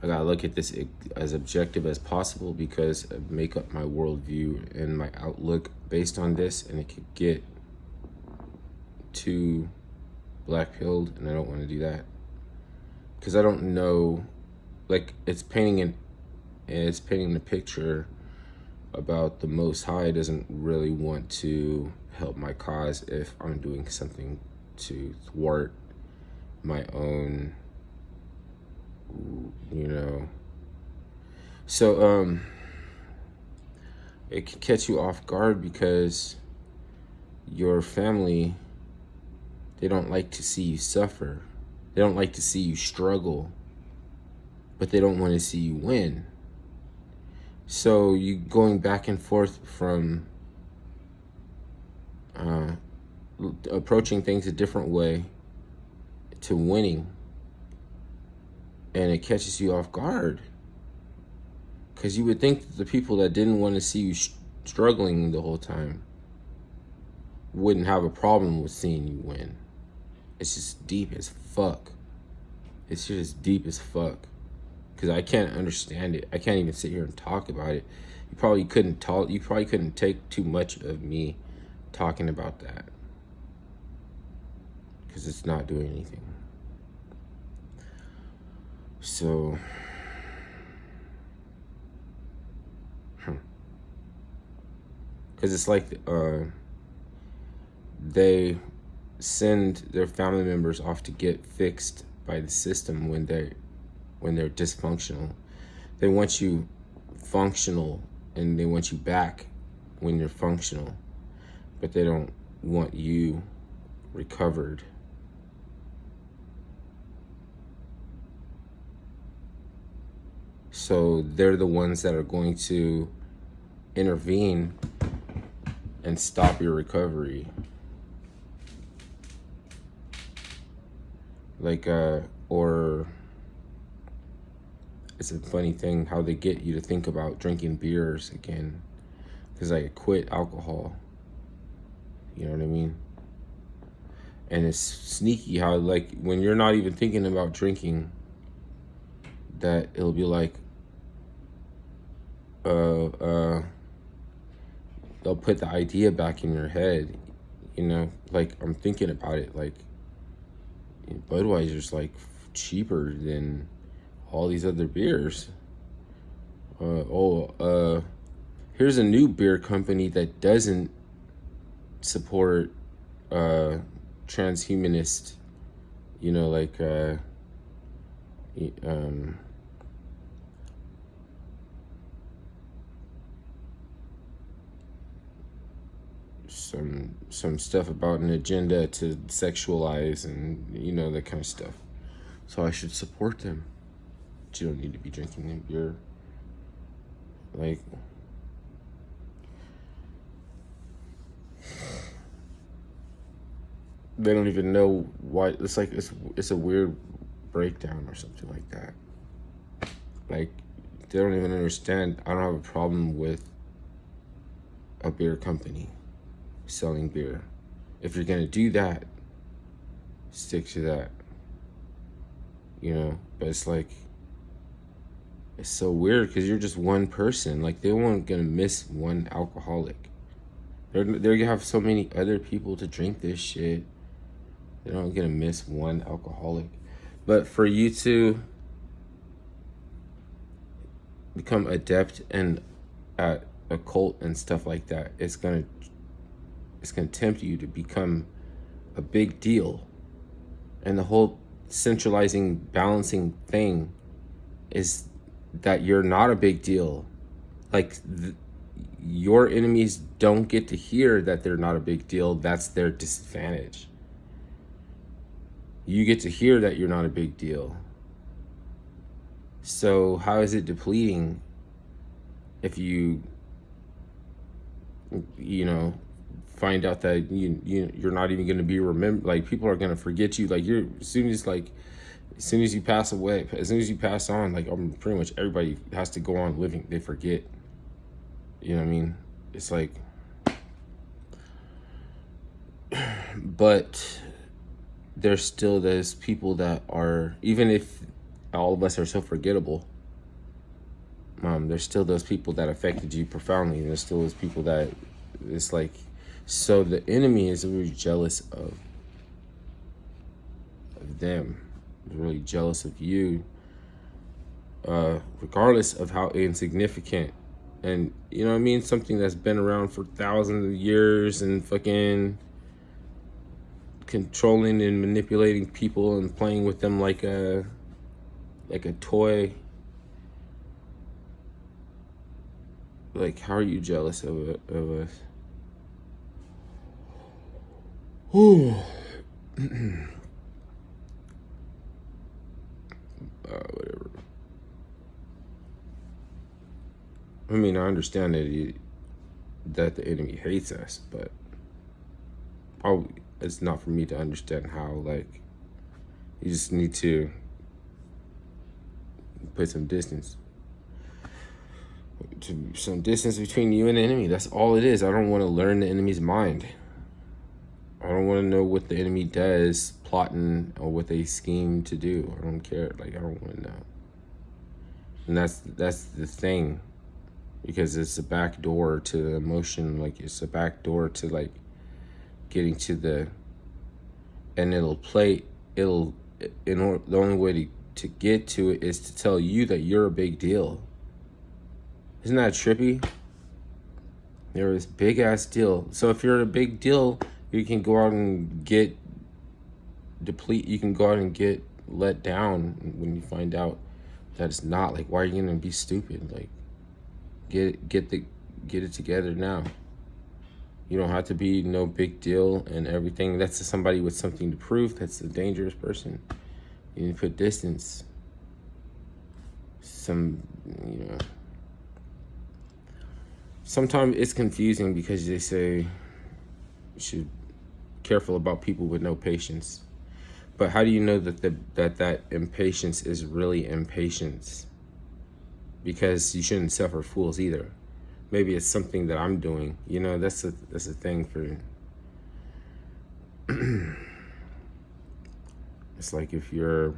I gotta look at this as objective as possible, because I make up my worldview and my outlook based on this, and it could get too black pilled, and I don't want to do that, because I don't know, like, it's painting the picture about the Most High doesn't really want to help my cause if I'm doing something to thwart my own, you know. So it can catch you off guard, because your family, they don't like to see you suffer. They don't like to see you struggle, but they don't want to see you win. So you going back and forth from approaching things a different way to winning, and it catches you off guard, because you would think that the people that didn't want to see you struggling the whole time wouldn't have a problem with seeing you win. It's just deep as fuck. It's just deep as fuck, because I can't understand it. I can't even sit here and talk about it. You probably couldn't take too much of me talking about that, because it's not doing anything. So because it's like they send their family members off to get fixed by the system when they're dysfunctional. They want you functional, and they want you back when you're functional, but they don't want you recovered. So they're the ones that are going to intervene and stop your recovery. Like, or it's a funny thing how they get you to think about drinking beers again, because I quit alcohol. You know what I mean? And it's sneaky how, like, when you're not even thinking about drinking, that it'll be like, they'll put the idea back in your head, you know, like, I'm thinking about it, like, Budweiser's like cheaper than all these other beers. Here's a new beer company that doesn't support transhumanist, you know, like some stuff about an agenda to sexualize and, you know, that kind of stuff. So I should support them. But you don't need to be drinking them beer. Like, they don't even know why. It's like it's a weird breakdown or something like that. Like, they don't even understand. I don't have a problem with a beer company selling beer. If you're gonna do that, stick to that. You know, but it's like, it's so weird, because you're just one person. Like, they weren't gonna miss one alcoholic. They're gonna have so many other people to drink this shit. They're not gonna miss one alcoholic. But for you to become adept and at a cult and stuff like that, it's gonna tempt you to become a big deal. And the whole centralizing, balancing thing is that you're not a big deal. Like, your enemies don't get to hear that they're not a big deal. That's their disadvantage. You get to hear that you're not a big deal. So how is it depleting if you know, find out that you're not even going to be remembered? Like, people are going to forget you. Like, as soon as you pass away, as soon as you pass on, like, pretty much everybody has to go on living. They forget. You know what I mean? It's like, but there's still those people that are, even if all of us are so forgettable, there's still those people that affected you profoundly, and there's still those people that it's like, so the enemy is really jealous of them, really jealous of you, regardless of how insignificant. And you know what I mean, something that's been around for thousands of years and fucking controlling and manipulating people and playing with them like a toy. Like, how are you jealous of us? Ooh. Whatever. I mean, I understand that the enemy hates us, but probably it's not for me to understand how. Like, you just need to put some distance between you and the enemy. That's all it is. I don't want to learn the enemy's mind. I don't want to know what the enemy does, plotting, or what they scheme to do. I don't care. Like, I don't want to know. And that's the thing, because it's a back door to the emotion. Like, it's a back door to like getting to the, and the only way to get to it is to tell you that you're a big deal. Isn't that trippy? You're this big ass deal. So if you're a big deal, you can go out and get you can go out and get let down when you find out that it's not. Like, why are you gonna be stupid? Like, get it together now. You don't have to be no big deal and everything. That's somebody with something to prove. That's a dangerous person. You need to put distance. Sometimes it's confusing because they say you should be careful about people with no patience. But how do you know that impatience is really impatience? Because you shouldn't suffer fools either. Maybe it's something that I'm doing. You know, that's a thing for. It's like if you're